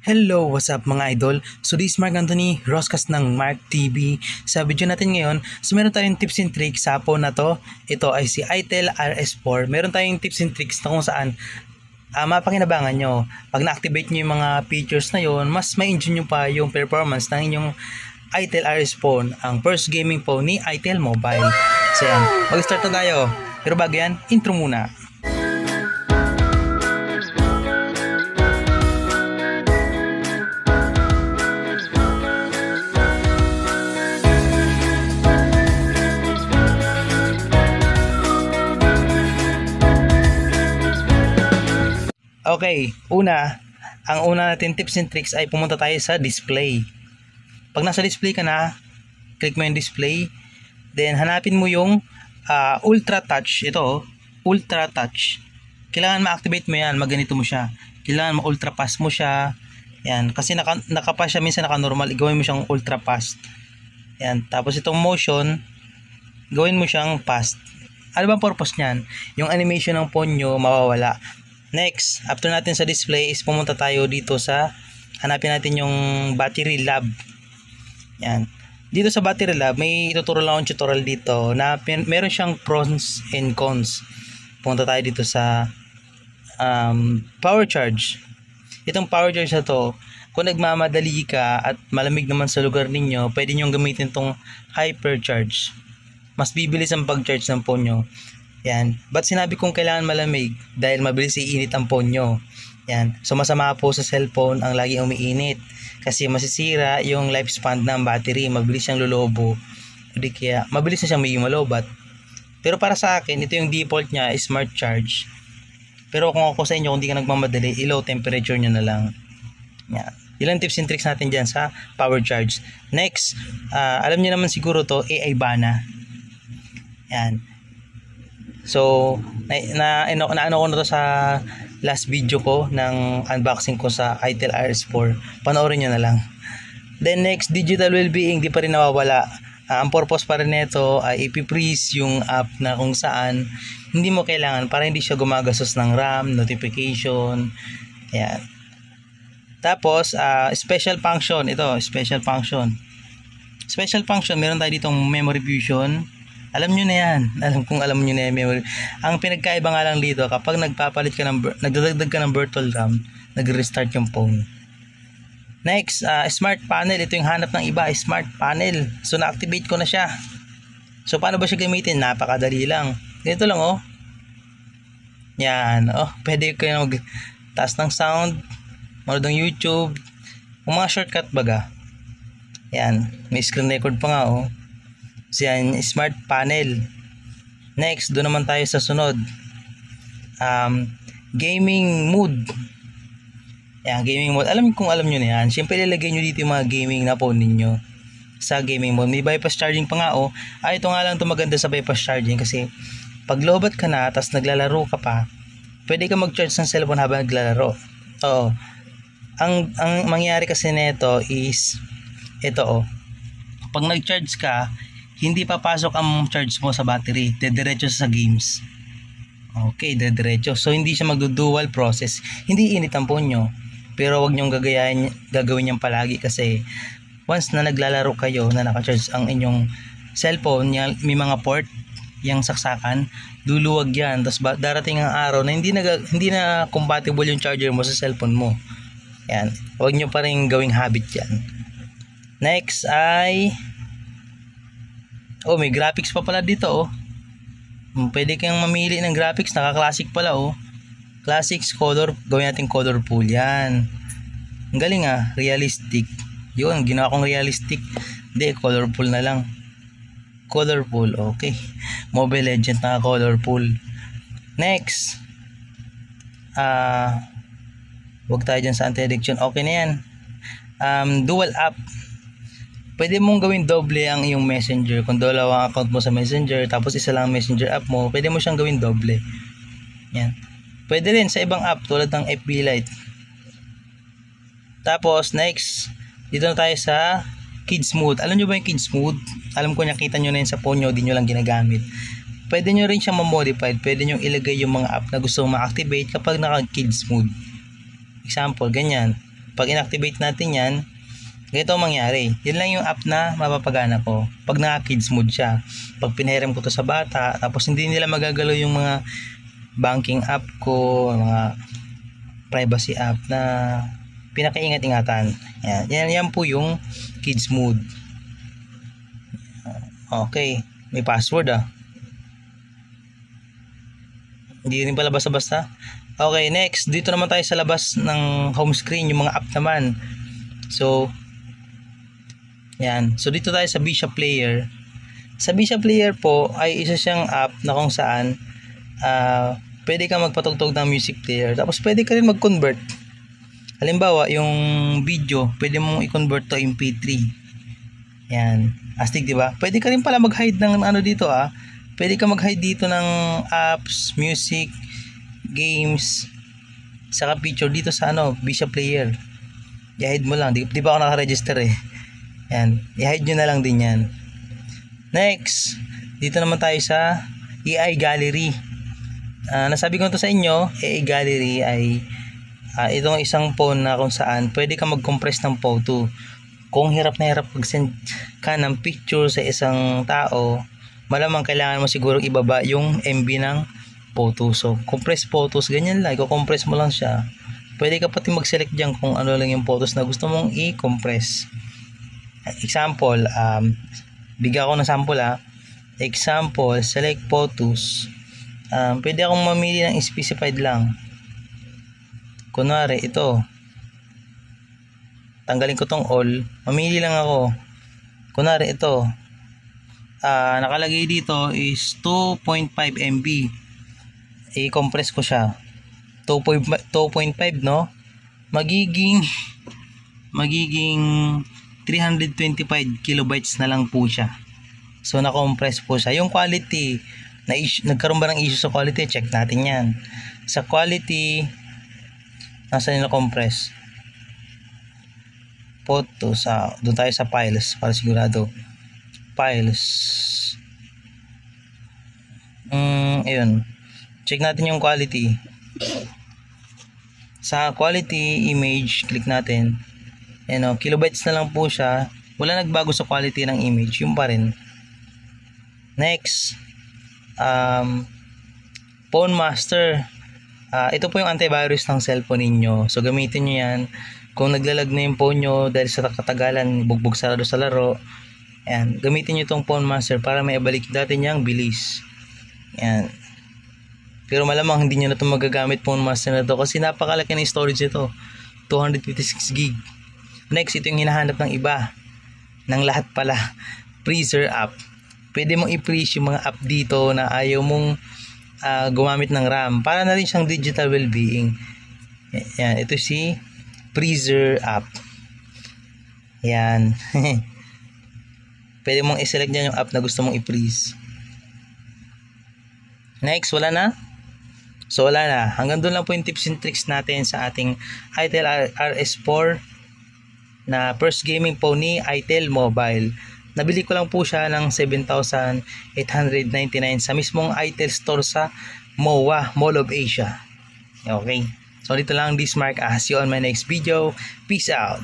Hello, what's up mga idol? So this is Mark Anthony, Roscas ng Mark TV. Sa video natin ngayon, meron tayong tips and tricks sa phone na to. Ito ay si itel RS4. Meron tayong tips and tricks na kung saan mapakinabangan nyo. Pag na-activate nyo yung mga features na yon, mas ma-enjoy nyo pa yung performance ng inyong itel RS phone, ang first gaming phone ni itel Mobile. So yan, mag-start na tayo. Pero bago yan, intro muna. Okay, ang una natin tips and tricks ay pumunta tayo sa display. Pag nasa display ka na, click mo yung display, then hanapin mo yung ultra touch. Ito, ultra touch. Kailangan ma-activate mo yan, maganito mo siya. Kailangan ma-ultra fast mo siya. Yan, kasi naka-fast siya, minsan naka-normal, gawin mo siyang ultra fast. Yan, tapos itong motion, gawin mo siyang fast. Ano bang purpose niyan? Yung animation ng phone nyo mawawala. Next, after natin sa display is pumunta tayo dito sa, hanapin natin yung battery lab. Yan. Dito sa battery lab, may ituturo lang akong tutorial dito na meron siyang pros and cons. Pumunta tayo dito sa power charge. Itong power charge na to, kung nagmamadali ka at malamig naman sa lugar ninyo, pwede nyo gamitin itong hypercharge. Mas bibilis ang pag-charge ng phone nyo. Yan. Ba't sinabi kong kailangan malamig? Dahil mabilis iinit ang phone nyo. Yan. So masama po sa cellphone ang lagi umiinit. Kasi masisira yung lifespan ng battery. Mabilis siyang lolobo. O di kaya, mabilis na siyang may malobat. Pero para sa akin, ito yung default niya, smart charge. Pero kung ako sa inyo, kung di ka nagmamadali, i-low temperature nyo na lang. Yan. Ilang tips and tricks natin dyan sa power charge. Next, alam niyo naman siguro to, AI Bana. Yan. So, naano ko na to sa last video ko ng unboxing ko sa itel RS4. Panoorin nyo na lang. Then next, digital well-being, di pa rin nawawala. Ang purpose pa rin nito ay ipi-freeze yung app na kung saan hindi mo kailangan para hindi siya gumagastos ng RAM, notification. Ayan. Tapos, special function. Ito, special function. Special function, meron tayo ditong memory fusion. Alam nyo na yan. Alam nyo na yan. Memory. Ang pinagkaiba nga lang dito, kapag nagdadagdag ka ng virtual RAM, nag-restart yung phone. Next, smart panel. Ito yung hanap ng iba, smart panel. So, na-activate ko na siya. So, paano ba siya gamitin? Napakadali lang. Ganito lang, oh. Yan, oh. Pwede kayo mag-taas ng sound, manood ng YouTube, yung mga shortcut baga. Yan, may screen record pa nga, oh. So yan, smart panel. Next, doon naman tayo sa sunod. Gaming mode. Yan, gaming mode. Alam nyo na yan. Siyempre, ilalagay nyo dito yung mga gaming na phone ninyo sa gaming mode. May bypass charging pa nga, oh. Ito nga lang ito maganda sa bypass charging kasi pag lobat ka na, tapos naglalaro ka pa, pwede ka mag-charge ng cellphone habang naglalaro. Oo. Ang mangyayari kasi nito is, ito, oh. Pag nag-charge ka, hindi papasok ang charge mo sa battery, dediretso sa games. Okay, dediretso. So hindi siya magdo-dual process. Hindi init ang phone nyo. Pero wag nyong gagawin yan palagi kasi once na naglalaro kayo na naka-charge ang inyong cellphone, may mga port, yung saksakan, luluwag yan. Tapos darating ang araw na hindi na compatible yung charger mo sa cellphone mo. Yan. Wag nyo pa rin gawing habit yan. Next ay may graphics pa pala dito, oh. Pwede kang mamili ng graphics, naka-classic pala, oh. Classics, color, gawin natin colorful yan. Ang galing realistic. Yun, ginawa kong realistic. Hindi, colorful na lang. Colorful, okay. Mobile Legends na colorful. Next. Huwag tayo dyan sa anti-addiction. Okay na yan. Dual app. Pwede mong gawin doble ang iyong messenger. Kung dalawang account mo sa messenger, tapos isa lang messenger app mo, pwede mo siyang gawin doble. Yan. Pwede rin sa ibang app tulad ng FB Lite. Tapos, next, dito na tayo sa Kids Mode. Alam nyo ba yung Kids Mode? Alam ko nakita nyo na yun sa phone nyo, di nyo lang ginagamit. Pwede nyo rin siyang ma-modify. Pwede nyo ilagay yung mga app na gusto mong ma-activate kapag naka-Kids Mode. Example, ganyan. Pag inactivate natin yan, ganito ang mangyari. Yan lang yung app na mapapagana ko. Pag naka-kids mode siya. Pag pinahiram ko to sa bata, tapos hindi nila magagalaw yung mga banking app ko, mga privacy app na pinakaingat-ingatan. Yan po yung kids mode. Okay, may password Hindi rin pala basta-basta. Okay, next, dito naman tayo sa labas ng home screen, yung mga app naman. So, yan. So, dito tayo sa Bisha Player. Sa Bisha Player po, ay isa siyang app na kung saan pwede ka magpatugtog ng music player. Tapos, pwede ka rin mag-convert. Halimbawa, yung video, pwede mong i-convert to MP3. Yan. Astig, di ba? Pwede ka rin pala mag-hide ng ano dito Pwede ka mag-hide dito ng apps, music, games, saka picture dito sa Bisha Player. I-hide mo lang. Di ba ako naka-register Yan. I-hide nyo na lang din yan. Next, dito naman tayo sa AI Gallery. Nasabi ko to sa inyo, AI Gallery ay itong isang phone na kung saan pwede ka mag-compress ng photo. Kung hirap na hirap mag-send ka ng picture sa isang tao, malamang kailangan mo siguro ibaba yung MB ng photo. So, compress photos, ganyan lang. I-compress mo lang siya. Pwede ka pati mag-select dyan kung ano lang yung photos na gusto mong i-compress. Example, bigyan ko ng sample Example, select photos. Pwede akong mamili ng specified lang. Kunwari, ito. Tanggalin ko tong all. Mamili lang ako. Kunwari, ito. Nakalagay dito is 2.5 MB. I-compress ko siya. 2.5, no? Magiging 325 kilobytes na lang po siya. So, na-compress po siya. Yung quality, nagkaroon ba ng issue sa quality? Check natin yan. Sa quality, nasa na-compress? Photos. Doon tayo sa files para sigurado. Files. Ayun. Check natin yung quality. Sa quality image, click natin. Kilobytes na lang po siya. Wala nagbago sa quality ng image. Yung pa rin. Next. Phone Master. Ito po yung antivirus ng cellphone ninyo. So, gamitin nyo yan. Kung naglalag na yung phone nyo dahil sa katagalan, bugbog sarado sa laro, ayan, gamitin nyo itong Phone Master para may ibalik dati niyang bilis. Ayan. Pero malamang hindi nyo na ito magagamit Phone Master na ito kasi napakalaki ng storage nito. 256 GB. Next, ito yung hinahanap ng iba. Ng lahat pala. Freezer app. Pwede mong i-freeze yung mga app dito na ayaw mong gumamit ng RAM. Para na rin siyang digital well-being. Yan. Ito si Freezer app. Yan. Pwede mong i-select dyan yung app na gusto mong i-freeze. Next, wala na? So wala na. Hanggang doon lang po yung tips and tricks natin sa ating ITEL RS4 na first gaming phone ni ITEL Mobile. Nabili ko lang po siya ng 7,899 sa mismong ITEL store sa MOA, Mall of Asia. Okay. So dito lang, this Mark. See you on my next video. Peace out.